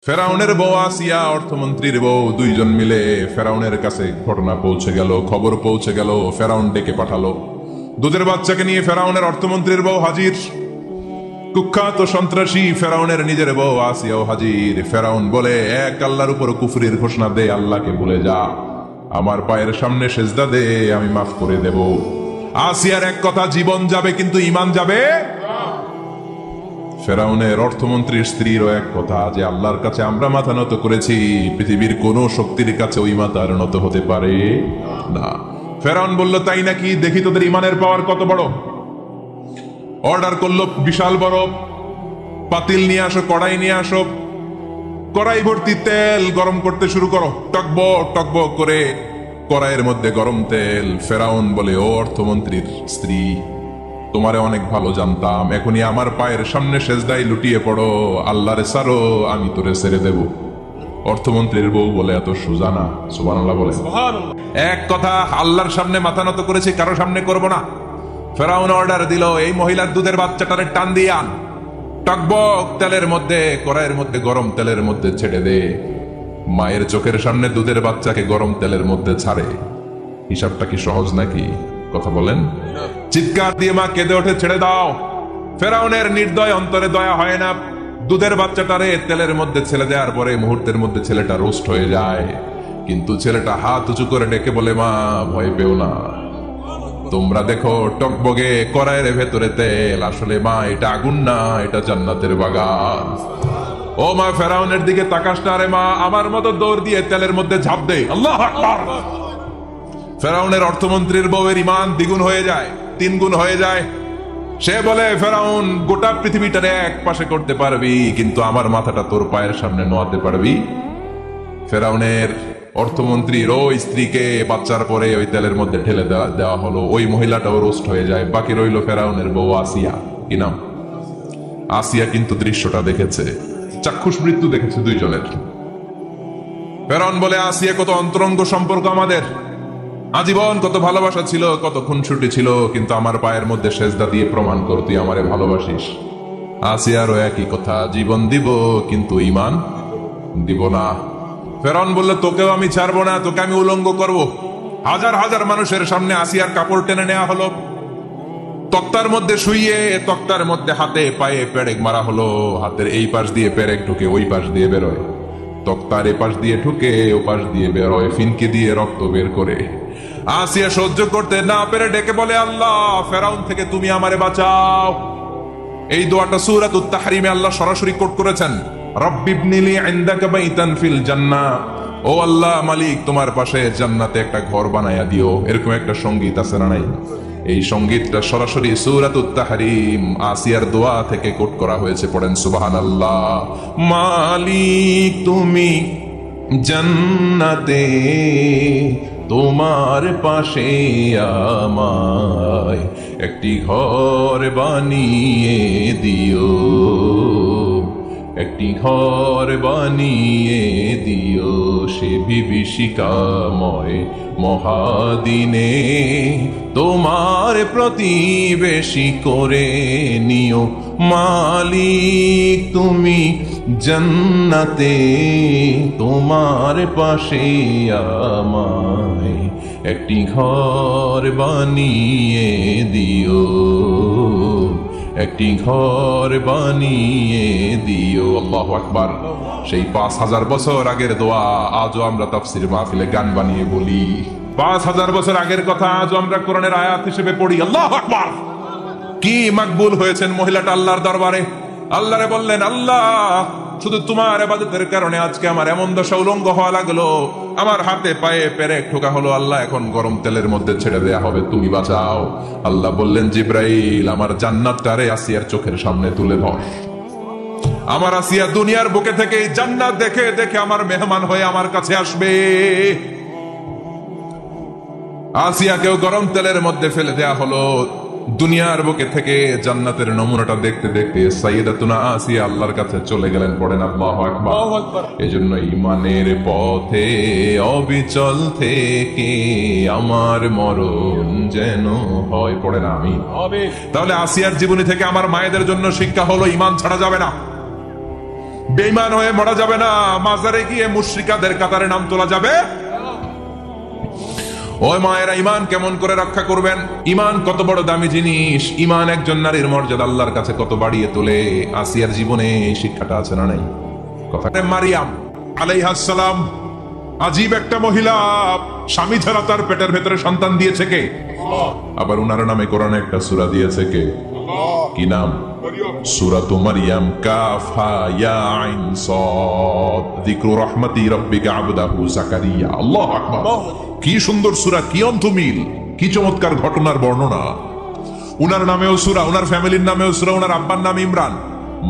ফেরাউনের বউ আসিয়া অর্থমন্ত্রীর বউ দুইজন মিলে ফেরাউনের কাছে ঘটনা পৌঁছে গেল, খবর পৌঁছে গেল। ফেরাউন ডেকে পাঠালো দুধের বাচ্চাকে নিয়ে। ফেরাউনের অর্থমন্ত্রীর বউ হাজির, কুখ্যাত সন্ত্রাসী ফেরাউনের নিজের বউ আসিয়াও হাজির। ফেরাউন বলে, এক আল্লাহর উপর কুফরির ঘোষণা দে, আল্লাহকে ভুলে যা, আমার পায়ের সামনে সেজদা দে, আমি মাফ করে দেব। আসিয়ার এক কথা, জীবন যাবে কিন্তু ঈমান যাবে। ফেরাউনের অর্থমন্ত্রীর স্ত্রীরও এক কথা, যে আল্লাহর কাছে আমরা মাথা নত করেছি, পৃথিবীর কোন শক্তির কাছে ওই মাথার নত হতে পারে না। ফেরাউন বলল, তাই নাকি? দেখি তোদের ঈমানের পাওয়ার কত বড়। অর্ডার করলো, বিশাল বড় পাতিল নিয়ে আসো, কড়াই নিয়ে আসো, কড়াই ভর্তি তেল গরম করতে শুরু করো। টকবক টকবক করে কড়াইয়ের মধ্যে গরম তেল। ফেরাউন বলে, ও অর্থমন্ত্রীর স্ত্রী, তোমারে অনেক ভালো জানতাম, এখনই আমার পায়ের সামনে সেজদায় লুটিয়ে পড়ো, আল্লাহরে সারো, আমি তোরে ছেড়ে দেব। অর্থমন্ত্রীর বউ বলে, এত সোজা না। সুবহানাল্লাহ বলে। এক কথা, আল্লাহর সামনে মাথা নত করেছি, কারো সামনে করব না। ফেরাউন অর্ডার দিল, এই মহিলার দুধের বাচ্চাটারে টান দিয়ে আন, টকবক তেলের মধ্যে, কড়াইয়ের মধ্যে গরম তেলের মধ্যে ছেড়ে দে। মায়ের চোখের সামনে দুধের বাচ্চাকে গরম তেলের মধ্যে ছাড়ে। হিসাবটা কি সহজ নাকি? কথা বলেন। চিৎকার দিয়ে মা কেঁদে ওঠে, ছেড়ে দাও। ফেরাউনের নির্দয় অন্তরে দয়া হয় না। দুধের বাচ্চাটারে তেলের মধ্যে ছেড়ে দেওয়ার পরে মুহূর্তের মধ্যে ছেলেটা রোস্ট হয়ে যায়। কিন্তু ছেলেটা হাত উঁচু করে ডেকে বলে, মা ভয় পেও না, তোমরা দেখো টকবগে কড়াইয়ের ভেতরে তেল, আসলে মা এটা আগুন না, এটা জান্নাতের বাগান। ও মা, ফেরাউনের দিকে তাকাস না রে মা, আমার মতো দৌড় দিয়ে তেলের মধ্যে ঝাঁপ দে। আল্লাহু আকবার। ফেরাউনের অর্থমন্ত্রীর বউয়ের ঈমান দ্বিগুণ হয়ে যায়, 3 গুণ হয়ে যায়। সে বলে, ফেরাউন, গোটা পৃথিবীটারে এক পাশে করতে পারবি, কিন্তু আমার মাথাটা তোর পায়ের সামনে নোয়াতে পারবি? ফেরাউনের অর্থমন্ত্রীর ওই স্ত্রীকে বাচ্চার পরে ওই তেলের মধ্যে ঢেলে দেওয়া হলো। ওই মহিলাটাও রোস্ট হয়ে যায়। বাকি রইল ফেরাউনের বউ আসিয়া। কি নাম? আসিয়া কিন্তু দৃশ্যটা দেখেছে, চাক্ষুষ মৃত্যু দেখেছে দুইজনের। ফেরাউন বলে, আসিয়া, কত অন্তরঙ্গ সম্পর্ক আমাদের, আজীবন কত ভালোবাসা ছিল, কত খুনসুটি ছিল, কিন্তু আমার পায়ের মধ্যে সেজদা দিয়ে প্রমাণ কর তুই আমারে ভালোবাসিস। আসিয়ারও একই কথা, জীবন দিব কিন্তু ঈমান দিব না। ফেরাউন বলল, তোকেও আমি ছাড়বো না, তোকে আমি উলঙ্গ করব। হাজার হাজার মানুষের সামনে আসিয়ার কাপড় টেনে নেওয়া হলো, তক্তার মধ্যে শুইয়ে তক্তার মধ্যে হাতে পায়ে পেরেক মারা হলো। হাতের এই পাশ দিয়ে পেরেক ঢুকে ওই পাশ দিয়ে বেরোয়, তক্তার এ পাশ দিয়ে ঢুকে ও পাশ দিয়ে বেরোয়, ফিনকি দিয়ে রক্ত বের করে। আসিয়া সহ্য করতে না পেরে ডেকে বলে, আল্লাহ, ফেরাউন থেকে তুমি আমারে বাঁচাও। এই দোয়াটা সূরাতুত তাহরিমে আল্লাহ সরাসরি কোট করেছেন, রব্বিবনিলি ইনদাকা বাইতান ফিল জান্নাহ। ও আল্লাহ মালিক, তোমার পাশে জান্নাতে একটা ঘর বানায়া দিও। এরকম একটা সঙ্গীত আছে না নাই? এই সঙ্গীতটা সরাসরি সূরাতুত তাহরিম আসিয়ার দোয়া থেকে কোট করা হয়েছে। পড়েন সুবহানাল্লাহ। মালিক তুমি জান্নাতে, তোমার পাশে আমায় একটি ঘর বানিয়ে দিও, একটি ঘর বানিয়ে দিও, সে বিভীষিকাময় মহাদিনে তোমার প্রতিবেশী করে নিও। মালিক তুমি জান্নাতে, তোমার পাশে আমায় একটি ঘর বানিয়ে দিও, একটি ঘর বানিয়ে দিও। আল্লাহু আকবার। সেই 5000 বছর আগের দোয়া আজও আমরা তাফসীর মাহফিলে গান বানিয়ে বলি। 5000 বছর আগের কথা আজও আমরা কোরআনের আয়াত হিসেবে পড়ি। আল্লাহু আকবার। কি মাকবুল হয়েছেন মহিলাটা আল্লাহর দরবারে। আল্লাহরে বললেন, আল্লাহ, শুধু তোমার ইবাদতের কারণে আজকে আমার এমন দশা উলঙ্গ হওয়া লাগলো, আমার হাতে পায়ে পেরেক ঠোকা হলো, আল্লাহ এখন গরম তেলের মধ্যে ছেড়ে দেয়া হবে, তুমি বাঁচাও। আল্লাহ বললেন, জিব্রাইল, আমার জান্নাতটারে আসিয়ার চোখের সামনে তুলে ধর। আমার আসিয়া দুনিয়ার বুকে থেকে জান্নাত দেখে দেখে আমার মেহমান হয়ে আমার কাছে আসবে। আসিয়াকেও গরম তেলের মধ্যে ফেলে দেয়া হলো। দুনিয়ার বুকে থেকে জান্নাতের নমুনাটা দেখতে দেখতে সাইয়্যিদাতুনা আসিয়া আল্লাহর কাছে চলে গেলেন। পড়েন আল্লাহু আকবার। এজন্য ঈমানের পথে অবিচল থেকে আমার মরণ যেন হয়। পড়েন আমিন। তাহলে আসিয়ার জীবনী থেকে আমার মায়েদের জন্য শিক্ষা হলো, ঈমান ছাড়া যাবে না। বেঈমান হয়ে মরা যাবে না, মাজারে গিয়ে মুশরিকাদের কাতারে নাম তোলা যাবে। ওই মায়েরা, ইমান কেমন করে রক্ষা করবেন? ইমান কত বড় দামি জিনিস। ইমান একজন নারীর মর্যাদা আল্লাহর কাছে কত বাড়িয়ে তোলে। আসিয়ার জীবনে এই শিক্ষাটা আছে না নাই? কথা মারিয়াম আলাইহিস সালাম আজীব একটা মহিলা, স্বামী ছাড়া তার পেটের ভেতরে সন্তান দিয়েছে কে? আবার উনার নামে কোরআনে একটা সূরা দিয়েছে কে? কি নাম? সূরাতু মারইয়াম, কাফ হা ইয়া আইন সাদ, যিকরু রাহমাতি রাব্বিকা আবদাহু যাকারিয়া। আল্লাহু আকবার। কি সুন্দর সূরা, কি অন্তমিল, কি চমৎকার ঘটনার বর্ণনা। উনার নামেও সূরা, উনার ফ্যামিলির নামেও সূরা। উনার আব্বার নাম ইমরান,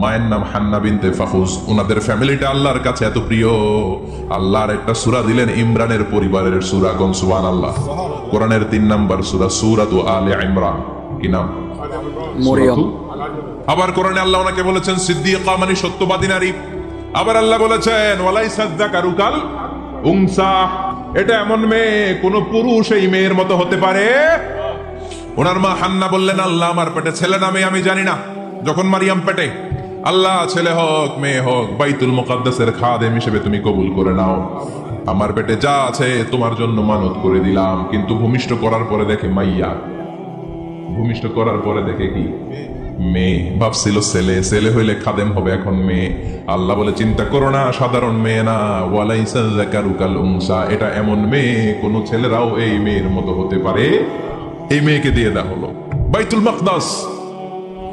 মায়ের নাম হান্না বিনতে ফাখুজ। উনাদের ফ্যামিলিটা আল্লাহর কাছে এত প্রিয়, আল্লাহর একটা সূরা দিলেন ইমরানের পরিবারের সূরা। গণ সুবহানাল্লাহ। কোরআনের 3 নাম্বার সূরা, সূরাতু আলে ইমরান। কি নাম? মরিয়ম। আবার কোরআনে আল্লাহ ওনাকে বলেছেন সিদ্দিকা, মানে সত্যবাদী নারী। আবার আল্লাহ বলেছেন ওয়ালাইসা যাকারু কাল উনসা, এটা এমন মেয়ে কোন পুরুষ এই মেয়ের মতো হতে পারে? ওনার মা হান্না বললেন, আল্লাহ আমার পেটে ছেলে না মেয়ে আমি জানি না। যখন মারিয়াম পেটে, আল্লাহ ছেলে হোক মেয়ে হোক বাইতুল মুকাদ্দাসের খাদেম হিসেবে তুমি কবুল করে নাও। আমার পেটে যা আছে তোমার জন্য মানত করে দিলাম। কিন্তু ভূমিষ্ঠ করার পরে দেখে মাইয়া, ভূমিষ্ঠ করার পরে দেখে কি? মেয়ে। ভাবছিল ছেলে, ছেলে হইলে খাদেম হবে, এখন মেয়ে। আল্লাহ বলে চিন্তা করো না, সাধারণ মেয়ে না। ওয়ালাইসা যাকারু কাল উনসা, এটা এমন মেয়ে কোন ছেলেরাও এই মেয়ের মতো হতে পারে। এই মেয়েকে দিয়ে দেওয়া হলো Baitul Maqdas,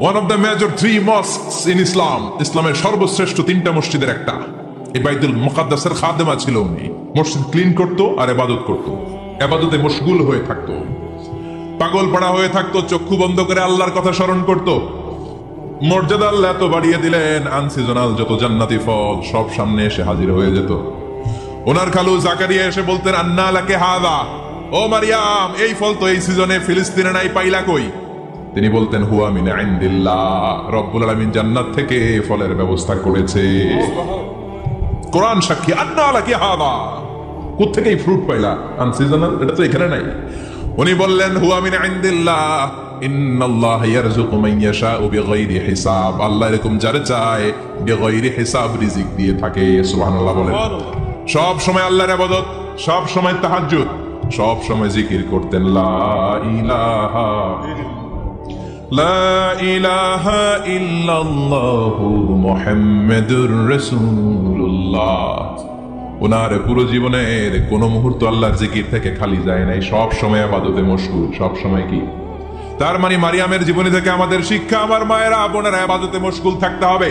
one of the major 3 mosques in Islam. ইসলামের সর্বশ্রেষ্ঠ 3টা মসজিদের একটা। এই বাইতুল মুকাদ্দাসের খাদেমা ছিল উনি। মসজিদ ক্লিন করতো আর ইবাদত করতো, ইবাদতে মশগুল হয়ে থাকতো, পাগল পাড়া হয়ে থাকতো, চক্ষু বন্ধ করে আল্লাহর কথা স্মরণ করত। মর্যাদা আল্লাহ এত বাড়িয়ে দিলেন, আনসিজনাল যত জান্নাতি ফল সব সামনে এসে হাজির হয়ে যেত। ওনার খালু জাকারিয়া এসে বলতেন আন্না লাকে হাদা, ও মারিয়াম এই ফল তো এই সিজনে ফিলিস্তিনে নাই, পাইলা কই? তিনি বলতেন হুয়া মিন ইনদিল্লাহ, রব্বুল আলামিন জান্নাত থেকে ফলের ব্যবস্থা করেছে। কোরআন সাক্ষী, আন্না লাকে হাদা, কোত্থেকে এই ফ্রুট পাইলা? আনসিজনাল, এটা তো এখানে নাই। উনি বললেন হুয়া মিন ইনদিল্লাহ, ইন্নাল্লাহ ইয়ারযুকু মান ইয়াশাউ বিগাইরি হিসাব। আল্লাহ এরকম যারে চায় বিগাইরি হিসাব রিজিক দিয়ে থাকে। সুবহানাল্লাহ বলেন। সব সময় আল্লাহর ইবাদত, সব সময় তাহাজ্জুদ, সব সময় জিকির করতেন লা ইলাহা ইল্লাল্লাহু মুহাম্মাদুর রাসূলুল্লাহ। ওনার পুরো জীবনের কোন মুহূর্ত আল্লাহর জিকির থেকে খালি যায় নাই, সব সময় ইবাদতে মশগুল, সব সময় কি? তার মানে মারিয়ামের জীবনী থেকে আমাদের শিক্ষা, আমার মায়েরা বোনেরা ইবাদতে মশগুল থাকতে হবে।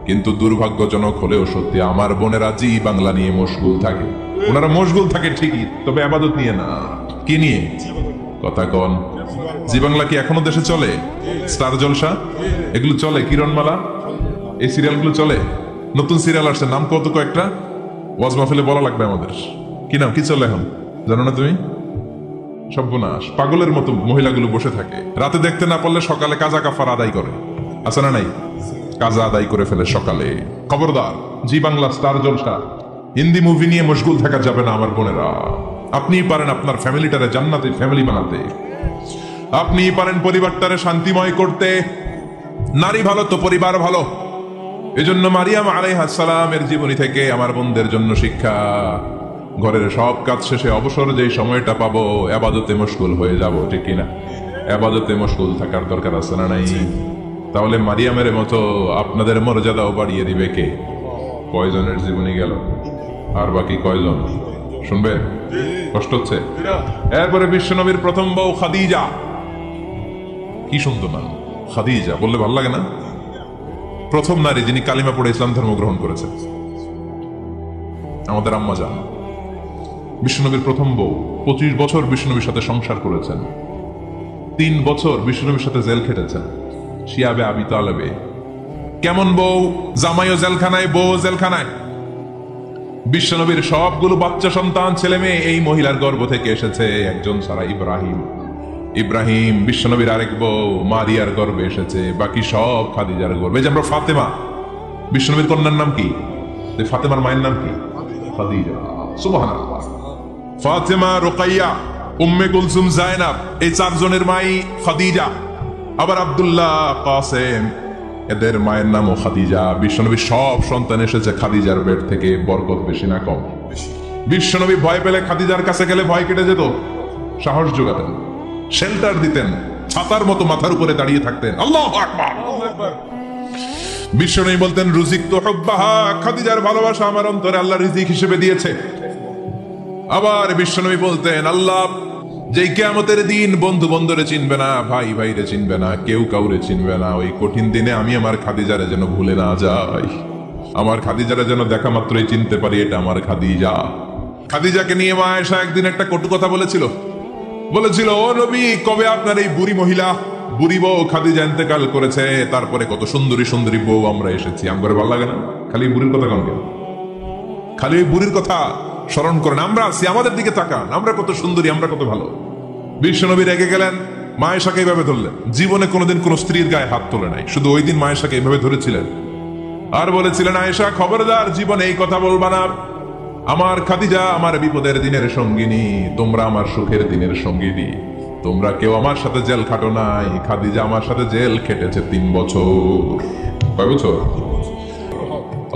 কিন্তু দুর্ভাগ্যজনক হলেও সত্যি, আমার বোনেরা জি বাংলা নিয়ে মশগুল থাকে। ওনারা মশগুল থাকে ঠিকই, তবে ইবাদত নিয়ে না। কি নিয়ে? কথা কন। জি বাংলা কি এখনো দেশে চলে? স্টার জলসা এগুলো চলে, কিরণমালা এই সিরিয়ালগুলো চলে। নতুন সিরিয়াল আসছে, নাম কত কয়েকটা, ওয়াজ মাহফিলে বলা লাগবে আমাদের। কি নাম, কি চলে এখন জানো না তুমি? সর্বনাশ, পাগলের মতো মহিলাগুলো বসে থাকে, রাতে দেখতে না পারলে সকালে কাজা কাফার আদায় করে। আছে না নাই? কাজা আদায় করে ফেলে সকালে। খবরদার, জি বাংলা, স্টার জলসা, হিন্দি মুভি নিয়ে মশগুল থাকা যাবে না আমার বোনেরা। আপনিই পারেন আপনার ফ্যামিলিটারে জান্নাতি ফ্যামিলি বানাতে, আপনিই পারেন পরিবারটারে শান্তিময় করতে। নারী ভালো তো পরিবার ভালো। এজন্য মারিয়াম আলাইহিস সালামের জীবনী থেকে আমার বোনদের জন্য শিক্ষা, ঘরের সব কাজ শেষে অবসর যে সময়টা পাবো ইবাদতে মশগুল হয়ে যাব, ঠিক কিনা? ইবাদতে মশগুল থাকার দরকার আছে না নাই? তাহলে মারিয়ামের মতো আপনাদের মর্যাদাও বাড়িয়ে দিবে কে? কয়জনের জীবনী গেল, আর বাকি কয়জন শুনবে? কষ্ট হচ্ছে? এরপরে বিশ্বনবীর প্রথম বউ খাদিজা। কি সুন্দর নাম, খাদিজা বললে ভালো লাগে না? প্রথম নারী যিনি কালিমা পড়ে ইসলাম ধর্ম গ্রহণ করেছেন, আমাদের আম্মা জান। বিশ্বনবীর প্রথম বউ, 25 বছর বিশ্বনবীর সাথে সংসার করেছেন, 3 বছর বিশ্বনবীর সাথে জেল খেটেছেন, শিয়াবে আবি তালেবে। কেমন বউ? জামাইও জেলখানায়, বউ জেলখানায়। বিশ্বনবীর সবগুলো বাচ্চা সন্তান ছেলে মেয়ে এই মহিলার গর্ভ থেকে এসেছে, একজন ছাড়া, ইব্রাহিম। ইব্রাহিম বিশ্বনবীর আরেক বউ মারিয়ার গর্ভে এসেছে, বাকি সব খাদিজার গর্ভে। যে আমরা ফাতেমা, বিশ্বনবীর কন্যার নাম কি? ফাতেমার মায়ের নাম কি? খাদিজা। সুবহানাল্লাহ। ফাতেমা, রুকাইয়া, উম্মে কুলসুম, জায়নাব, এই 4 জনের মাই খাদিজা। আবার আব্দুল্লাহ, কাসেম, এদের মায়ের নামও খাদিজা। বিশ্বনবীর সব সন্তান এসেছে খাদিজার পেট থেকে। বরকত বেশি না কম? বিশ্বনবী ভয় পেলে খাদিজার কাছে গেলে ভয় কেটে যেত, সাহস যোগাতেন, শেল্টার দিতেন, ছাতার মতো মাথার উপরে দাঁড়িয়ে থাকতেন। আল্লাহু আকবার। বিশ্বনবী বলতেন রুজিক তো হুব্বাহা, খাদিজার ভালোবাসা আমার অন্তরে আল্লাহ রিজিক হিসেবে দিয়েছে। আবার বিশ্বনবী বলতেন আল্লাহ যেই কিয়ামতের দিন বন্ধু বন্ধুরে চিনবে না, ভাই ভাইরে চিনবে না, কেউ কাউরে চিনবে না, ওই কঠিন দিনে আমি আমার খাদিজারে যেন ভুলে না যাই, আমার খাদিজারে যেন দেখা মাত্রই চিনতে পারি এটা আমার খাদিজা। খাদিজাকে নিয়ে মা আয়েশা একদিন একটা কটু কথা বলেছিল। ও নবী, কবে আপনার এই বুড়ি মহিলা, বুড়ি বউ খাদিজা ইন্তেকাল করেছে, তারপরে কত সুন্দরী সুন্দরী বউ আমরা এসেছি, আমার ভালো লাগে না? খালি বুড়ির কথা কন কেন? খালি ওই বুড়ির কথা স্মরণ করেন। আমরা আছি, আমাদের দিকে তাকান, আমরা কত সুন্দরী, আমরা কত ভালো। বিশ্বনবী রেগে গেলেন, মা আয়েশাকে এইভাবে ধরলেন। জীবনে কোনোদিন কোন স্ত্রীর গায়ে হাত তোলে নাই, শুধু ওই দিন মা আয়েশাকে এইভাবে ধরেছিলেন আর বলেছিলেন আয়েশা খবরদার জীবনে এই কথা বলবা না, আমার খাদিজা আমার বিপদের দিনের সঙ্গিনী, তোমরা আমার সুখের দিনের সঙ্গিনী, তোমরা কেউ আমার সাথে জেল খাটো নাই, খাদিজা আমার সাথে জেল খেটেছে 3 বছর। কয় বছর?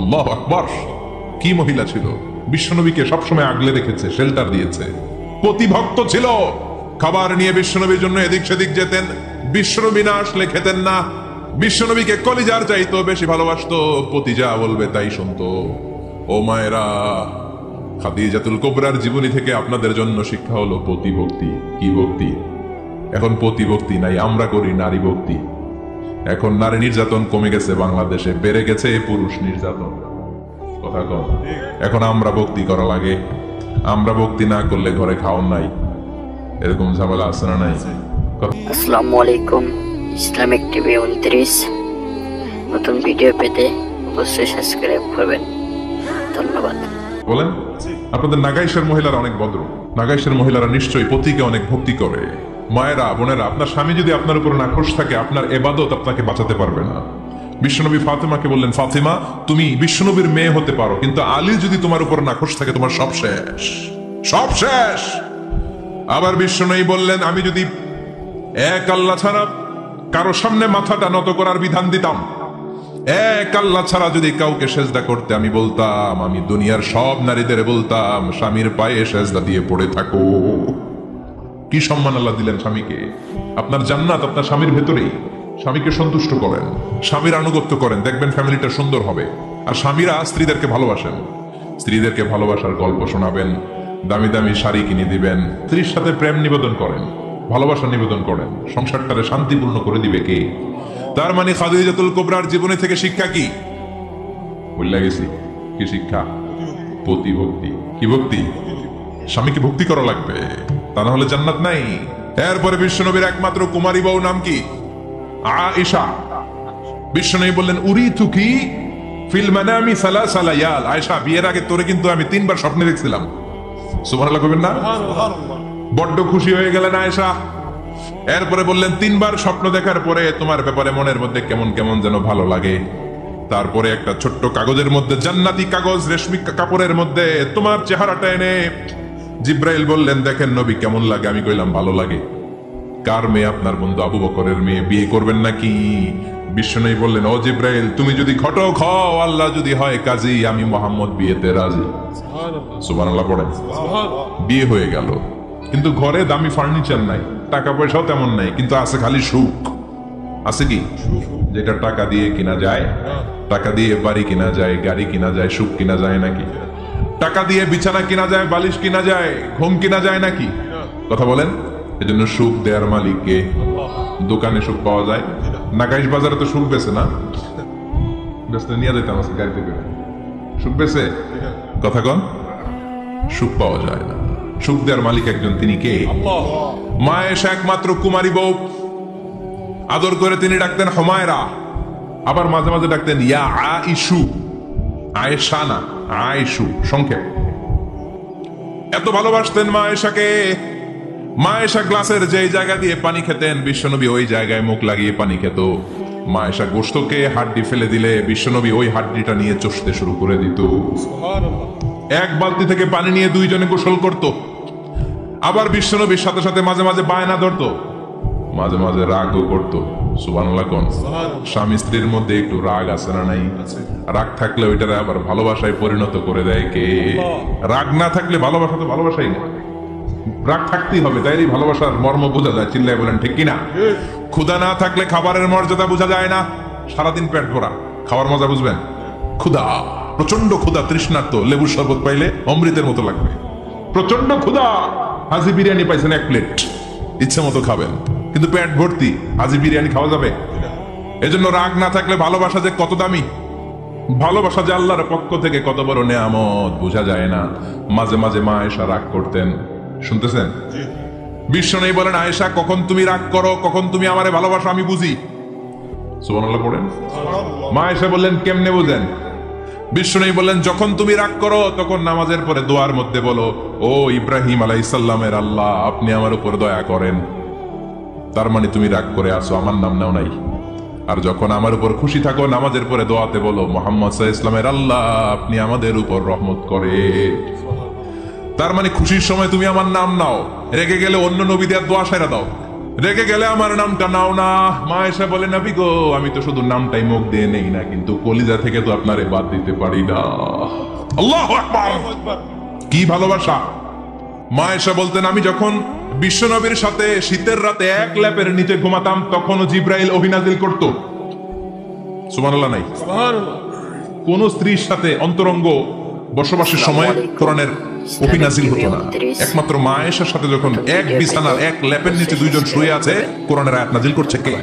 আল্লাহু আকবার। কি মহিলা ছিল! বিশ্বনবীকে সবসময় আগলে রেখেছে, শেল্টার দিয়েছে, প্রতিভক্ত ছিল। খাবার নিয়ে বিশ্বনবীর জন্য এদিক সেদিক যেতেন, বিশ্বনবী না আসলে খেতেন না। বিশ্বনবীকে কলিজার চাইতো বেশি ভালোবাসতো, পতি যা বলবে তাই শুনতো। ও মায়েরা, খাদিজাতুল কুবরার জীবনী থেকে আপনাদের জন্য শিক্ষা হলো প্রতিভক্তি। কি ভক্তি? এখন প্রতিভক্তি নাই, আমরা করি নারী ভক্তি। এখন নারী নির্যাতন কমে গেছে বাংলাদেশে, বেড়ে গেছে পুরুষ নির্যাতন। কথা কম। এখন আমরা ভক্তি করা লাগে, আমরা ভক্তি না করলে ঘরে খাওয়ান নাই, এরকম ঝামেলা আছে না নাই? আসসালামু আলাইকুম। ইসলামিক টিভি 29 নতুন ভিডিও পেতে অবশ্যই সাবস্ক্রাইব করবেন। ধন্যবাদ। বলেন, আপনাদের নাগাইশের মহিলারা অনেক ভদ্র, নাগাইশের মহিলারা নিশ্চয়ই পতিকে অনেক ভক্তি করে। মায়েরা, বোনেরা, আপনার স্বামী যদি আপনার উপর নাখোশ থাকে, আপনার এবাদত আপনাকে বাঁচাতে পারবে না। বিশ্বনবী ফাতেমাকে বললেন, ফাতেমা তুমি বিশ্বনবীর মেয়ে হতে পারো, কিন্তু আলী যদি তোমার উপর নাখোশ থাকে তোমার সব শেষ, সব শেষ। আবার বিশ্বনবী বললেন, আমি যদি এক আল্লাহ ছাড়া কারো সামনে মাথাটা নত করার বিধান দিতাম, এক আল্লাহ ছাড়া যদি কাউকে সেজদা করতে আমি বলতাম, আমি দুনিয়ার সব নারীদের বলতাম স্বামীর পায়ে সেজদা দিয়ে পড়ে থাকো। কি সম্মান আল্লাহ দিলেন স্বামীকে! আপনার জান্নাত আপনার স্বামীর ভেতরেই। স্বামীকে সন্তুষ্ট করেন, স্বামীর আনুগত্য করেন, দেখবেন ফ্যামিলিটা সুন্দর হবে। আর স্বামীরা স্ত্রীদেরকে ভালোবাসেন, স্ত্রীদেরকে ভালোবাসার গল্প শোনাবেন, দামি দামি শাড়ি কিনে দিবেন, স্ত্রীর সাথে প্রেম নিবেদন করেন, ভালোবাসা নিবেদন করেন, সংসারটারে শান্তিপূর্ণ করে দিবে কে? তার মানে খাদিজাতুল কুবরার জীবনী থেকে শিক্ষা কি? ভুলে গেছি। কি শিক্ষা? প্রতিভক্তি। কি ভক্তি? স্বামীকে ভক্তি করা লাগবে, তা না হলে জান্নাত নাই। এরপরে বিশ্বনবীর একমাত্র কুমারী বউ নাম কি? আয়েশা। বিশ্বনবী বললেন, উরিতুকি ফিল মানামি সালাসা লায়াল। আয়েশা, বিয়ের আগে তোরে কিন্তু আমি 3 বার স্বপ্নে দেখছিলাম। সুবহানাল্লাহ কইবেন না? বড্ড খুশি হয়ে গেলেন আয়েশা। এরপরে বললেন, 3 বার স্বপ্ন দেখার পরে তোমার ব্যাপারে মনের মধ্যে কেমন কেমন যেন ভালো লাগে। তারপরে একটা ছোট্ট কাগজের মধ্যে, জান্নাতি কাগজ, রেশমি কাপড়ের মধ্যে তোমার চেহারাটা এনে জিব্রাইল বললেন, দেখেন নবী কেমন লাগে? আমি কইলাম, ভালো লাগে। কার মেয়ে? আপনার বন্ধু আবু বকরের মেয়ে, বিয়ে করবেন নাকি? বিশ্বনবী বললেন, ও জিব্রাইল, তুমি যদি ঘটক হও, আল্লাহ যদি হয় কাজী, আমি মুহাম্মদ বিয়েতে রাজি। সুবহানাল্লাহ পড়েন। বিয়ে হয়ে গেল, কিন্তু ঘরে দামি ফার্নিচার নাই, টাকা পয়সাও তেমন নাই, কিন্তু আছে খালি সুখ। আছে কি? যেটা টাকা দিয়ে কিনা যায়। টাকা দিয়ে বাড়ি কিনা যায়, গাড়ি কিনা যায়, সুখ কিনা যায় নাকি? টাকা দিয়ে বিছানা কিনা যায়, বালিশ কিনা যায়, ঘুম কিনা যায় নাকি? কথা বলেন। এজন্য সুখ দেয়ার মালিককে। দোকানে সুখ পাওয়া যায়? নাগাইশ বাজারে তো সুখ বেছে না, বেচতে নিয়ে যেতাম আজকে গাড়িতে করে। সুখ বেছে? কথা কন। সুখ পাওয়া যায় না। সুখ দেয়ার মালিক একজন, তিনি কে? মা আয়েশা একমাত্র কুমারী বউ। আদর করে তিনি ডাকতেন হুমায়রা, আবার মাঝে মাঝে ডাকতেন ইয়া আইশু। আয়েশা না, আইশু সংক্ষেপ। এত ভালোবাসতেন মা আয়েশাকে। মা আয়েশা গ্লাসের যে জায়গা দিয়ে পানি খেতেন, বিশ্বনবী ওই জায়গায় মুখ লাগিয়ে পানি খেত। মা আয়েশা গোশতকে হাড্ডি ফেলে দিলে বিশ্বনবী ওই হাড্ডিটা নিয়ে চষতে শুরু করে দিত। এক বালতি থেকে পানি নিয়ে 2 জনে গোসল করত। আবার বিশ্বনবীর সাথে সাথে মাঝে মাঝে বায়না ধরত, মাঝে মাঝে রাগও করতো। সুবহানাল্লাহ কোন? স্বামী স্ত্রীর মধ্যে একটু রাগ আছে না নাই? রাগ থাকলে ওইটারে আবার ভালোবাসায় পরিণত করে দেয় কে? রাগ না থাকলে ভালোবাসা তো ভালোবাসাই না, রাগ থাকতেই হবে, তাই ভালোবাসার মর্ম বোঝা যায়। চিল্লায় বলেন ঠিক কিনা? ক্ষুধা না থাকলে খাবারের মর্যাদা বোঝা যায় না। সারাদিন পেট ভরা, খাওয়ার মজা বুঝবেন? ক্ষুধা, প্রচন্ড ক্ষুধা, তৃষ্ণার্ত, লেবুর শরবত পাইলে অমৃতের মতো লাগবে। প্রচন্ড ক্ষুধা, হাজি বিরিয়ানি পাইছেন 1 প্লেট, ইচ্ছে মতো খাবেন, কিন্তু পেট ভর্তি, হাজি বিরিয়ানি খাওয়া যাবে? এজন্য রাগ না থাকলে ভালোবাসা যে কত দামি, ভালোবাসা যে আল্লাহর পক্ষ থেকে কত বড় নেয়ামত বোঝা যায় না। মাঝে মাঝে মা আয়েশা রাগ করতেন, শুনতেছেন? বিশ্বনবী বলেন, আয়েশা কখন তুমি রাগ করো, কখন তুমি আমারে ভালোবাসো আমি বুঝি। সুবহানাল্লাহ পড়েন। মা আয়েশা বললেন, কেমনে বুঝেন? বিশ্বনবী বললেন, যখন তুমি রাগ করো তখন নামাজের পরে দোয়ার মধ্যে বলো, ও ইব্রাহিম আলাইহিস সালামের আল্লাহ, আপনি আমার উপর দয়া করেন। তার মানে তুমি রাগ করে আসো, আমার নাম নাও নাই। আর যখন আমার উপর খুশি থাকো নামাজের পরে দোয়াতে বলো, মুহাম্মদ সাল্লাল্লাহু আলাইহি ওয়াসাল্লামের আল্লাহ, আপনি আমাদের উপর রহমত করে। তার মানে খুশির সময় তুমি আমার নাম নাও, রেগে গেলে অন্য নবীদের দোয়া সেরা দাও, রেগে গেলে আমার নামটা নাও না। মা এসে বলে, নবী গো, আমি তো শুধু নামটাই মুখ দিয়ে নেই না, কিন্তু কলিজা থেকে তো আপনারে বাদ দিতে পারি না। আল্লাহু আকবার! কি ভালোবাসা! মা এসে বলতেন, আমি যখন বিশ্বনবীর সাথে শীতের রাতে এক ল্যাপের নিচে ঘুমাতাম তখনও জিব্রাইল ওহী নাযিল করত। সুবহানাল্লাহ নাই? কোন স্ত্রীর সাথে অন্তরঙ্গ বসবাসের সময় কোরআনের ওহী নাযিল হতো না, একমাত্র মা আয়েশার সাথে যখন এক বিছানার এক ল্যাপের নিচে দুইজন শুয়ে আছে কোরআনের আয়াত নাযিল করছে কে?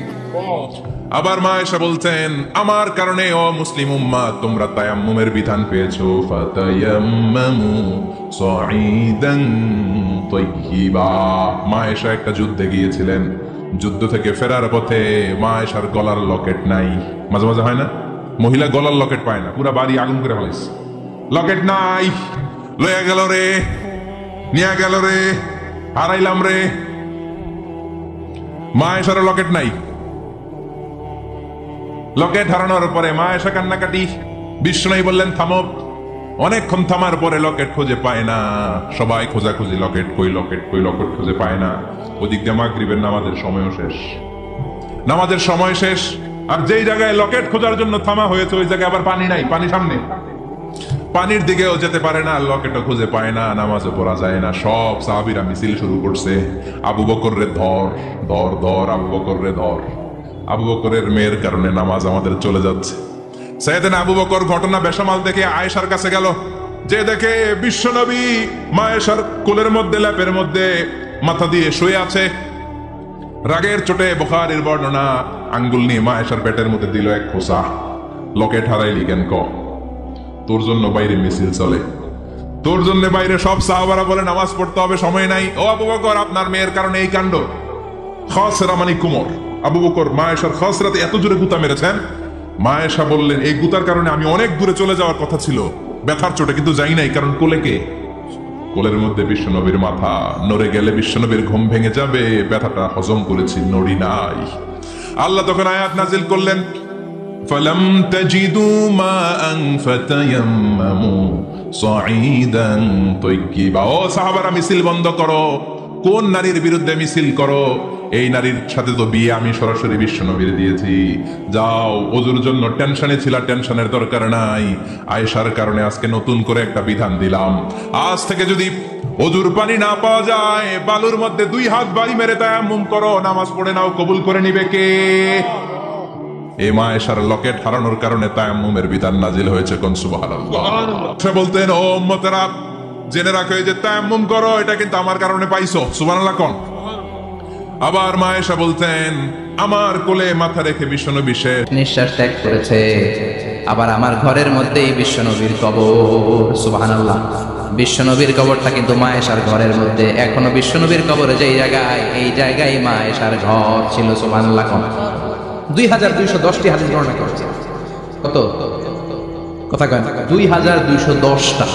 আবার মা আয়েশা বলতেন, আমার কারণে ও মুসলিম উম্মাহ তোমরা তায়াম্মুমের বিধান পেয়েছো, ফাতায়াম্মামু সাঈদান তাইয়্যিবা। মা আয়েশা একটা যুদ্ধে গিয়েছিলেন, যুদ্ধ থেকে ফেরার পথে মা আয়েশার গলার লকেট নাই। মাঝে মাঝে হয় না, মহিলা গলার লকেট পায় না, পুরা বাড়ি আগুন করে ফেলাইছে, লকেট নাই, লয়ে গেল রে, নিয়ে গেল রে, হারাইলাম রে। মা আয়েশার লকেট নাই। লকেট হারানোর পরে মা আয়েশা কান্নাকাটি। বিশ্বনবী বললেন, থামো। অনেকক্ষণ থামার পরে লকেট খুঁজে পায় না, সবাই খোঁজাখুঁজি, লকেট কই, লকেট কই, লকেট খুঁজে পায় না। ওদিক দিয়ে মাগরিবের নামাজের সময়ও শেষ, নামাজের সময় শেষ। আর যেই জায়গায় লকেট খোঁজার জন্য থামা হয়েছে ওই জায়গায় আবার পানি নাই, পানি সামনে, পানির দিকেও যেতে পারে না, লকেটও খুঁজে পায় না, নামাজও পড়া যায় না। সব সাহাবীরা মিছিল শুরু করছে, আবু বকর রে ধর, ধর ধর, আবু বকর রে ধর। আবু বকরের মেয়ের কারণে নামাজ আমাদের চলে যাচ্ছে। সাইয়েদনা আবু বকর ঘটনা বেসামাল দেখে আয়েশার কাছে গেল, যে দেখে বিশ্বনবী মা আয়েশার কোলের মধ্যে, ল্যাপের মধ্যে মাথা দিয়ে শুয়ে আছে। রাগের চোটে বুখারীর বর্ণনা, আঙ্গুল নিয়ে মা আয়েশার পেটের মধ্যে দিল এক খোসা। লকেট হারাইলি কেন? ক তোর জন্য বাইরে মিছিল চলে, তোর জন্য বাইরে সব সাহাবারা বলে নামাজ পড়তে হবে, সময় নাই। ও আবু বকর, আপনার মেয়ের কারণে এই কাণ্ড। খসরা মানে কুমর। আবু বকর মা আয়েশার খসরাতে এত জোরে গুতা মেরেছেন, মা আয়েশা বললেন, এই গুতার কারণে আমি অনেক দূরে চলে যাওয়ার কথা ছিল ব্যথার চোটে, কিন্তু যাই নাই, কারণ কোলে কে? কোলের মধ্যে বিশ্বনবীর মাথা, নড়ে গেলে বিশ্বনবীর ঘুম ভেঙে যাবে, ব্যথাটা হজম করেছি, নড়ি নাই। আল্লাহ তখন আয়াত নাজিল করলেন, ফালাম তাজিদু মাআন ফাতায়াম্মামু সাঈদান তাইয়্যিবা। ও সাহাবারা, মিছিল বন্ধ করো। কোন নারীর বিরুদ্ধে মিছিল করো? এই নারীর সাথে তো বিয়ে আমি সরাসরি বিশ্বনবীর দিয়েছি। যাও, ওজুর জন্য টেনশনে ছিল, টেনশনের দরকার নাই। আয়েশার কারণে আজকে নতুন করে একটা বিধান দিলাম, আজ থেকে যদি ওজুর পানি না পাওয়া যায়, বালুর মধ্যে 2 হাত বাড়ি মেরে তায়াম্মুম করো, নামাজ পড়ে নাও, কবুল করে নিবে কে? এই মা আয়েশার লকেট হারানোর কারণে তায়াম্মুমের বিধান নাজিল হয়েছে। কোন সুবহানাল্লাহ। সে বলতেন, ও উম্মতেরা, জেনে রাখো যে তায়াম্মুম করো, এটা কিন্তু আমার কারণে পাইছো। সুবহানাল্লাহ কোন? আবার মা আয়েশা বলতেন, আমার কোলে মাথা রেখে বিশ্বনবী শেষ নিঃশ্বাস ত্যাগ করেছে, আবার আমার ঘরের মধ্যেই বিশ্বনবীর কবর। সুবহানাল্লাহ। বিশ্বনবীর কবরটা কিন্তু মা আয়েশার ঘরের মধ্যে। এখনো বিশ্বনবীর কবর যেই জায়গায়, এই জায়গায় মা আয়েশার ঘর ছিল। সুবহানাল্লাহ। 2210টি হাদিস বর্ণনা করেছে। কত কথা কয়? 2210টা।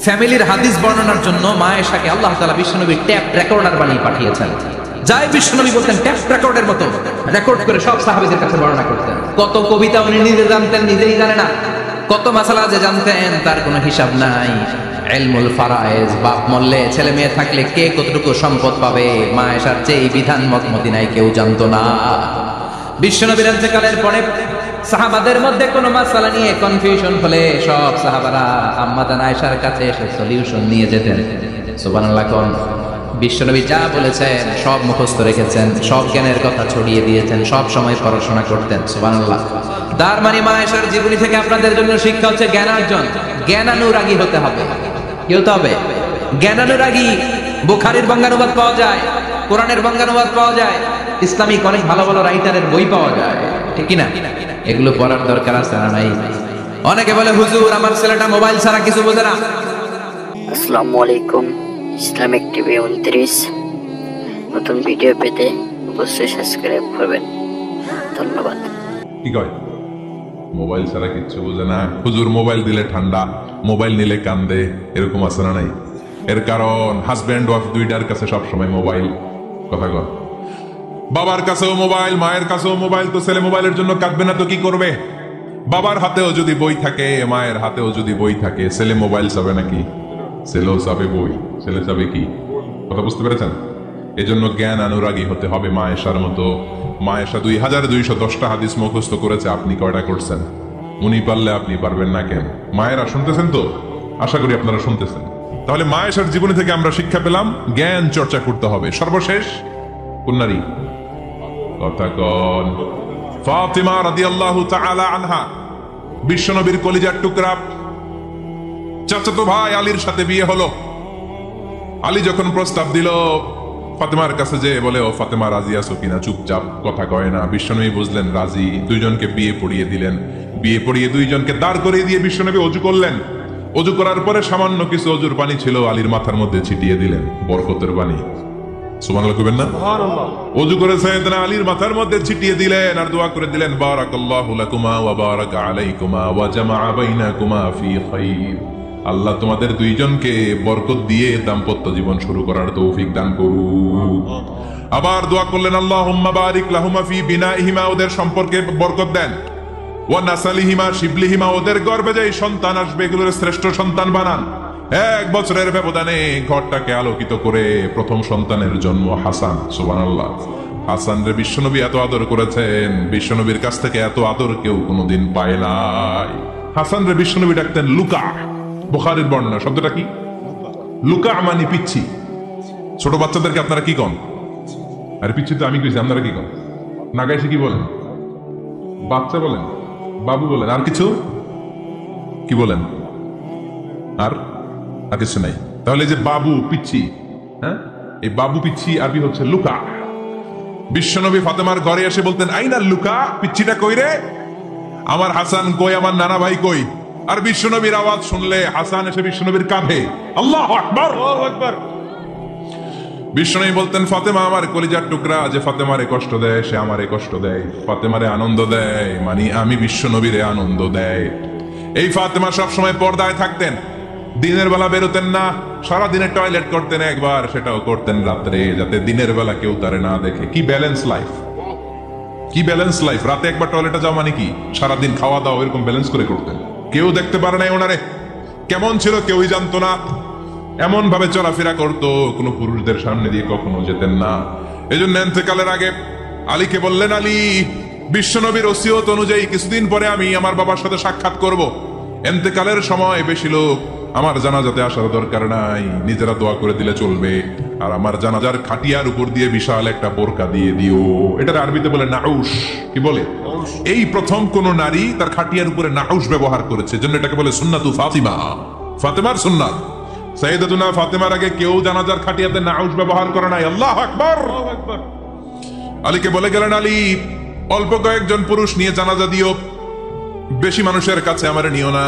ফ্যামিলির হাদিস বর্ণনার জন্য মা আয়েশাকে আল্লাহ তাআলা বিশ্বনবীর ট্যাপ রেকর্ডার বানিয়ে পাঠিয়েছেন। যাই বিশ্বনবী বলতেন, ট্যাপ রেকর্ডের মতো রেকর্ড করে সব সাহাবীদের কাছে বর্ণনা করতেন। কত কবিতা উনি নিজে জানতেন, নিজেই জানে না। কত মাসালা যে জানতেন তার কোনো হিসাব নাই। ইলমুল ফারায়েজ, বাপ মরলে ছেলে মেয়ে থাকলে কে কতটুকু সম্পদ পাবে, মা আয়েশার যে এই বিধান মদিনায় কেউ জানতো না। বিশ্বনবীর ইন্তেকালের পরে সাহাবাদের মধ্যে কোনো মাসালা নিয়ে কনফিউশন হলে সব সাহাবারা আম্মা জান আয়েশার কাছে এসে সলিউশন নিয়ে যেতেন। সুবহানাল্লাহ। কোন বিশ্বনবী যা বলেছেন সব মুখস্থ রেখেছেন, সব জ্ঞানের কথা ছড়িয়ে দিয়েছেন, সব সময় পড়াশোনা করতেন। সুবহানাল্লাহ। তার মানে মা আয়েশার জীবনী থেকে আপনাদের জন্য শিক্ষা হচ্ছে জ্ঞানার্জন, জ্ঞানানুরাগী হতে হবে। কি হতে হবে? জ্ঞানানুরাগী। বুখারীর বঙ্গানুবাদ পাওয়া যায়, কোরআনের বঙ্গানুবাদ পাওয়া যায়, ইসলামিক অনেক ভালো ভালো রাইটারের বই পাওয়া যায়, ঠিক কি না? এগুলো পড়ার দরকার আছে না নাই? অনেকে বলে হুজুর আমার ছেলেটা মোবাইল ছাড়া কিছু বোঝে না। আসসালামু আলাইকুম, ইসলামিক টিভি 29 নতুন ভিডিও পেতে অবশ্যই সাবস্ক্রাইব করবেন। ধন্যবাদ। কি কয়? মোবাইল ছাড়া কিচ্ছু বোঝে না। হুজুর মোবাইল দিলে ঠান্ডা, মোবাইল নিলে কান্দে, এরকম আছে না নাই? এর কারণ হাজব্যান্ড ওয়াইফ দুইটার কাছে সবসময় মোবাইল। কথা কর, বাবার কাছেও মোবাইল, মায়ের কাছেও মোবাইল, তো ছেলে মোবাইলের জন্য কাঁদবে না তো কি করবে? বাবার হাতেও যদি বই থাকে, মায়ের হাতেও যদি বই থাকে, ছেলে মোবাইল চাবে নাকি? ছেলেও চাবে বই, ছেলে চাবে কি? কথা বুঝতে পেরেছেন? এজন্য জ্ঞান অনুরাগী হতে হবে মা আয়েশার মতো। মা আয়েশা 2210টা হাদিস মুখস্থ করেছে, আপনি কয়টা করছেন? উনি পারলে আপনি পারবেন না কেন? মায়েরা শুনতেছেন তো? আশা করি আপনারা শুনতেছেন। তাহলে মা আয়েশার জীবনী থেকে আমরা শিক্ষা পেলাম জ্ঞান চর্চা করতে হবে। সর্বশেষ কোন নারী? কথা কন। ফাতিমা রাদিয়াল্লাহু তাআলা আনহা, বিশ্বনবীর কলিজার টুকরা, চাচাতো ভাই আলীর সাথে বিয়ে হলো। আলী যখন প্রস্তাব দিল ফাতেমার কাছে, যে বলে ও ফাতেমা রাজি আছো কিনা? চুপচাপ, কথা কয় না। বিশ্বনবী বুঝলেন রাজি, দুইজনকে বিয়ে পড়িয়ে দিলেন। বিয়ে পড়িয়ে দুইজনকে দাঁড় করিয়ে দিয়ে বিশ্বনবী অজু করলেন। অজু করার পরে সামান্য কিছু অজুর পানি ছিল, আলীর মাথার মধ্যে ছিটিয়ে দিলেন, বরকতের পানি। সুবহানাল্লাহ কইবেন না? অজু করে সাইয়েদনা আলীর মাথার মধ্যে ছিটিয়ে দিলেন আর দোয়া করে দিলেন, বারাকাল্লাহু লাকুমা ওয়া বারাকা আলাইকুমা ওয়া জামাআ বাইনাকুমা ফি খাইর। আল্লাহ তোমাদের দুইজনকে বরকত দিয়ে দাম্পত্য জীবন শুরু করার তৌফিক দান করুক। আবার দোয়া করলেন, আল্লাহুম্মা বারিক লাহুমা ফি বিনাইহিমা, ওদের সম্পর্কে বরকত দেন। ওয়া নাসালিহিমা, শিবলিহিমা, ওদের গর্ভে যে সন্তান আসবে এগুলোর শ্রেষ্ঠ সন্তান বানান। 1 বছরের ব্যবধানে ঘরটাকে আলোকিত করে প্রথম সন্তানের জন্ম হাসান। সুবহানাল্লাহ। হাসান রে বিশ্বনবী এত আদর করেছেন, বিশ্বনবীর কাছ থেকে এত আদর কেউ কোনোদিন পায় নাই। হাসান রে বিশ্বনবী ডাকতেন লুকা। বুখারীর বর্ণনা, শব্দটা কি? লুকা মানে পিচ্ছি। ছোট বাচ্চাদেরকে আপনারা কি কন? আরে পিচ্ছি তো আমি কইছি, আপনারা কি কন? নাগাইছে কি বলেন? বাচ্চা বলেন, বাবু বলেন, আর কিছু কি বলেন? আর কিছু নাই। তাহলে যে বাবু পিচ্ছি, হ্যাঁ, এই বাবু পিচ্ছি আরবি হচ্ছে লুকা। বিশ্বনবী ফাতেমার ঘরে এসে বলতেন, আইনা লুকা, পিচ্ছিটা কই রে? আমার হাসান কই, আমার নানা ভাই কই? আর বিশ্বনবীর আওয়াজ শুনলে হাসান এসে বিশ্বনবীর কাঁধে, আল্লাহু আকবার, আল্লাহু আকবার। বিশ্বনবী বলতেন, ফাতেমা আমার কলিজার টুকরা, যে ফাতেমারে কষ্ট দেয় সে আমারে কষ্ট দেয়, ফাতেমারে আনন্দ দেয় মানে আমি বিশ্বনবীরে আনন্দ দেয়। এই ফাতেমা সবসময় পর্দায় থাকতেন, দিনের বেলা বেরোতেন না, সারা দিনে টয়লেট করতেন একবার, সেটাও করতেন রাত্রে, যাতে দিনের বেলা কেউ তারে না দেখে। কি ব্যালেন্স লাইফ, কি ব্যালেন্স লাইফ! রাতে একবার টয়লেটে যাওয়া মানে কি? সারাদিন খাওয়া দাওয়া এরকম ব্যালেন্স করে করতেন। কেউ দেখতে পারে নাই ওনারে কেমন ছিল, কেউই জানতো না। এমন ভাবে চলাফেরা করতো, কোনো পুরুষদের সামনে দিয়ে কখনো যেতেন না। এই জন্য ইন্তেকালের আগে আলীকে বললেন, আলী, বিশ্বনবীর ওসিয়ত অনুযায়ী কিছুদিন পরে আমি আমার বাবার সাথে সাক্ষাৎ করব। ইন্তেকালের সময় বেশি লোক আমার জানাজাতে আসার দরকার নাই, নিজেরা দোয়া করে দিলে চলবে। আর আমার জানাজার খাটিয়ার উপর দিয়ে বিশাল একটা বোরকা দিয়ে দিও। এটার আরবিতে বলে নাউশ। কি বলে? এই প্রথম কোন নারী তার খাটিয়ার উপরে নাউশ ব্যবহার করেছে, জন্য এটাকে বলে সুন্নাতু ফাতিমা, ফাতেমার সুন্নাত। সাইয়েদাতুনা ফাতেমার আগে কেউ জানাজার খাটিয়াতে নাউশ ব্যবহার করে নাই। আল্লাহু আকবার। আলীকে বলে গেলেন, আলী, অল্প কয়েকজন পুরুষ নিয়ে জানাজা দিও, বেশি মানুষের কাছে আমার নিও না।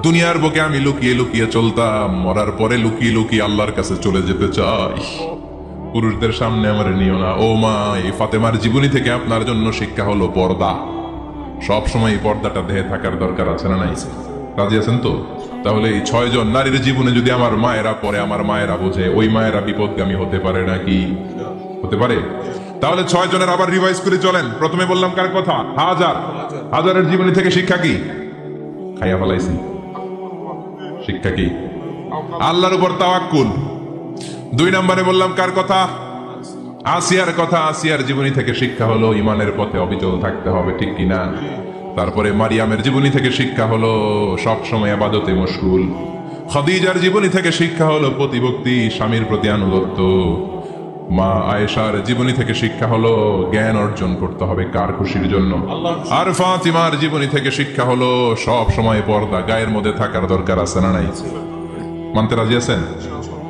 দুনিয়ার বুকে আমি লুকিয়ে লুকিয়ে চলতাম, মরার পরে লুকিয়ে লুকিয়ে আল্লাহর কাছে চলে যেতে চাই, পুরুষদের সামনে আমার নিও না। ও মা, এই ফাতেমার জীবনী থেকে আপনার জন্য শিক্ষা হলো পর্দা। সব সময় এই পর্দাটা দেহে থাকার দরকার আছে না নাই? রাজি আছেন তো? তাহলে এই 6 জন নারীর জীবনে যদি আমার মায়েরা পরে, আমার মায়েরা বোঝে, ওই মায়েরা বিপদগামী হতে পারে নাকি? হতে পারে। তাহলে 6 জনের আবার রিভাইজ করে চলেন। প্রথমে বললাম কার কথা? হাজারের জীবনী থেকে শিক্ষা কি? খাইয়া ফেলাইছি। শিক্ষা কি? আল্লাহর উপর তাওয়াক্কুল। 2 নম্বরে বললাম কার কথা? আসিয়ার কথা। আসিয়ার জীবনী থেকে শিক্ষা হলো ইমানের পথে অবিচল থাকতে হবে, ঠিক কিনা? তারপরে মারিয়ামের জীবনী থেকে শিক্ষা হলো সব সময় ইবাদতে মশগুল। খাদিজার জীবনী থেকে শিক্ষা হলো প্রতিভক্তি, স্বামীর প্রতি আনুগত্য। মা আয়েশার জীবনী থেকে শিক্ষা হলো জ্ঞান অর্জন করতে হবে কার খুশির জন্য। আর ফাতিমার জীবনী থেকে শিক্ষা হলো সব সময় পর্দা গায়ের মধ্যে থাকার দরকার আছে না নাই? মানতে রাজি আছেন?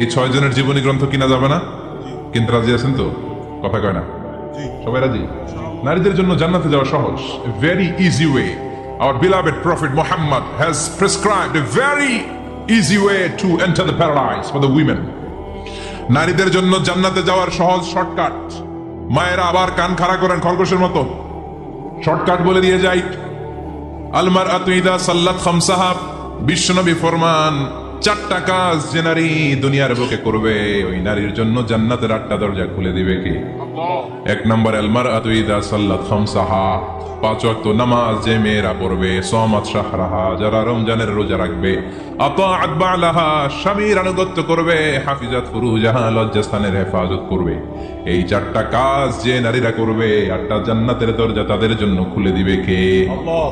এই 6 জনের জীবনী গ্রন্থ কিনা যাবে না? কিন্তু রাজি আছেন তো? কথা কয় না সবাই রাজি? নারীদের জন্য জান্নাতে যাওয়া সহজ, a very easy way. Our beloved Prophet Muhammad has prescribed a very easy way to enter the paradise for the women. নারীদের জন্য জান্নাতে যাওয়ার সহজ শর্টকাট। মায়েরা আবার কান খাড়া করেন খরগোশের মতো, শর্টকাট বলে দিয়ে যাই। আল মারআতু ইযা সাল্লাত খামসাহা, বিশ্বনবী ফরমান 4টা কাজ যে নারী দুনিয়ার বুকে করবে ওই নারীর জন্য জান্নাতের 8টা দরজা খুলে দিবে কে? 1 নম্বর আল মারআতু ইযা সাল্লাত খামসাহা, 5 ওয়াক্ত নামাজ যে মেয়েরা পড়বে, সামাত শাহরাহা, যারা রমজানের রোজা রাখবে, আতাআত বালাহা, স্বামীর আনুগত্য করবে, হাফিজাত ফুরুজাহা, লজ্জাস্থানের হেফাজত করবে। এই 4টা কাজ যে নারীরা করবে 8টা জান্নাতের দরজা তাদের জন্য খুলে দিবে কে? আল্লাহ।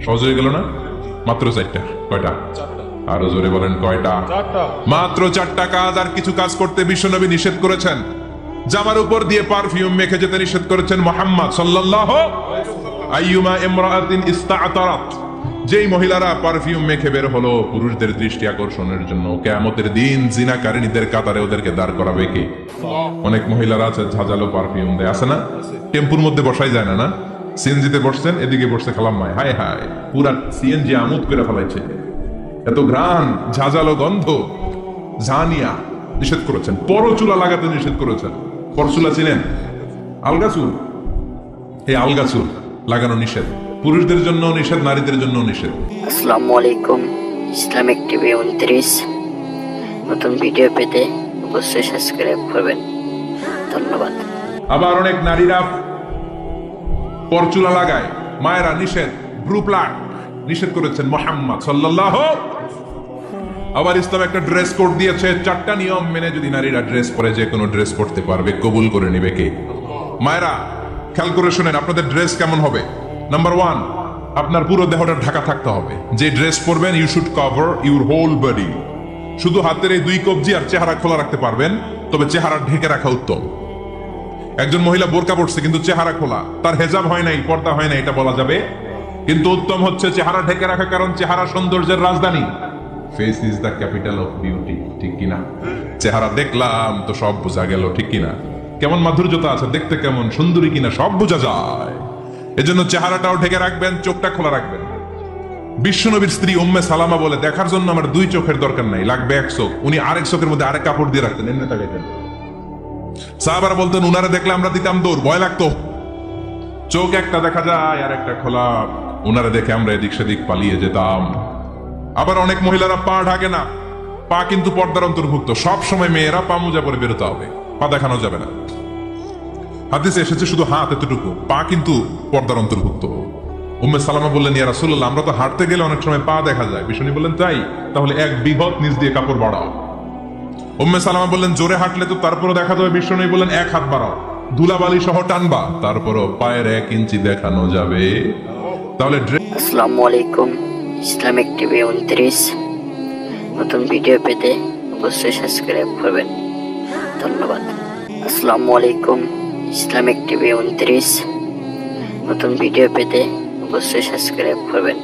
সহজ হয়ে গেল না? মাত্র 4টা। কয়টা? আরো জোরে বলেন কয়টা? 4টা। মাত্র 4টা কাজ। আর কিছু কাজ করতে বিশ্বনবী নিষেধ করেছেন। জামার উপর দিয়ে পারফিউম মেখে যেতে নিষেধ করেছেন মুহাম্মদ সাল্লাল্লাহু আইয়ুমা ইমরাআতিন ইস্তাআতারাত, যেই মহিলারা পারফিউম মেখে বের হলো পুরুষদের দৃষ্টি আকর্ষণের জন্য, কিয়ামতের দিন জিনাকারিনীদের কাতারে ওদেরকে দাঁড় করাবে কে? অনেক মহিলারা আছে ঝাঁঝালো পারফিউম দেয়, আছে না? টেম্পুর মধ্যে বসাই যায় না, না? সিএনজিতে বসছেন, এদিকে বসছে খালাম্মায়, হায় হায় পুরা সিএনজি আমোদ করে ফেলাইছে, এত ঘ্রাণ, ঝাঁঝালো গন্ধ। জানিয়া নিষেধ করেছেন। পরচুলা লাগাতে নিষেধ করেছেন। পরচুলা চিনেন? আলগা চুল, এই আলগা চুল লাগানো নিষেধ। পুরুষদের জন্য নিষেধ, নারীদের জন্য নিষেধ। আসসালামু আলাইকুম। ইসলামিক টিভি 29 নতুন ভিডিও পেতে অবশ্যই সাবস্ক্রাইব করবেন। ধন্যবাদ। আবার অনেক নারীরা পরচুলা লাগায়, মায়েরা নিষেধ। ব্রু প্লাক নিষেধ করেছেন মুহাম্মদ সাল্লাল্লাহু। আবার ইসলাম একটা ড্রেস কোড দিয়েছে, 4টা নিয়ম মেনে যদি নারীরা ড্রেস পরে যে কোনো ড্রেস পরতে পারবে, কবুল করে নেবে কে? মায়েরা খেয়াল করে শুনেন, আপনাদের ড্রেস কেমন হবে? নাম্বার 1, আপনার পুরো দেহটা ঢাকা থাকতে হবে। যে ড্রেস পরবেন you should cover your whole body. শুধু হাতের এই 2 কবজি আর চেহারা খোলা রাখতে পারবেন, তবে চেহারা ঢেকে রাখা উত্তম। একজন মহিলা বোরকা পরছে কিন্তু চেহারা খোলা, তার হেজাব হয় নাই, পর্দা হয় নাই, এটা বলা যাবে? কিন্তু উত্তম হচ্ছে চেহারা ঢেকে রাখা, কারণ চেহারা সৌন্দর্যের রাজধানী। Face is the capital of beauty, ঠিক কিনা? চেহারা দেখলাম তো সব বোঝা গেল, ঠিক কিনা? কেমন মাধুর্যতা আছে, দেখতে কেমন সুন্দরী কিনা সব বোঝা যায়। এজন্য চেহারাটাও ঢেকে রাখবেন, চোখটা খোলা রাখবেন। বিশ্বনবীর স্ত্রী উম্মে সালামা বলে, দেখার জন্য আমার 2 চোখের দরকার নাই, লাগবে 1 চোখ। উনি আরেক চোখের মধ্যে আরেক কাপড় দিয়ে রাখতেন, এমনি তাকাইতেন। সাহাবারা বলতেন উনারে দেখলে আমরা দিতাম দৌড়, ভয় লাগতো। চোখ একটা দেখা যায় আর একটা খোলা, উনারে দেখে আমরা এদিক সেদিক পালিয়ে যেতাম। আবার অনেক মহিলারা পা ঢাকে না, পা কিন্তু পর্দার অন্তর্ভুক্ত। সব সময় মেয়েরা পা মোজা পরে বেরোতে হবে, পা দেখানো যাবে না। হাদিসে এসেছে শুধু হাত এতটুকু, পা কিন্তু পর্দার অন্তর্ভুক্ত। উম্মে সালামা বললেন, ইয়া রাসূলুল্লাহ, আমরা তো হাঁটতে গেলে অনেক সময় পা দেখা যায়। বিষ্ণু বললেন, তাই? তাহলে 1 বিঘত নিচ দিয়ে কাপড় বাড়াও। উম্মে সালামা বললেন, জোরে হাঁটলে তো তারপরও দেখা যাবে। বিষ্ণু বললেন, 1 হাত বাড়াও, ধুলাবালি সহ টানবা, তারপরও পায়ের 1 ইঞ্চি দেখানো যাবে। তাহলে আসসালামু আলাইকুম। ইসলামিক টিভি 29 নতুন ভিডিও পেতে অবশ্যই সাবস্ক্রাইব করবেন। ধন্যবাদ। আসসালামু আলাইকুম। ইসলামিক টিভি 29 নতুন ভিডিও পেতে অবশ্যই সাবস্ক্রাইব করবেন।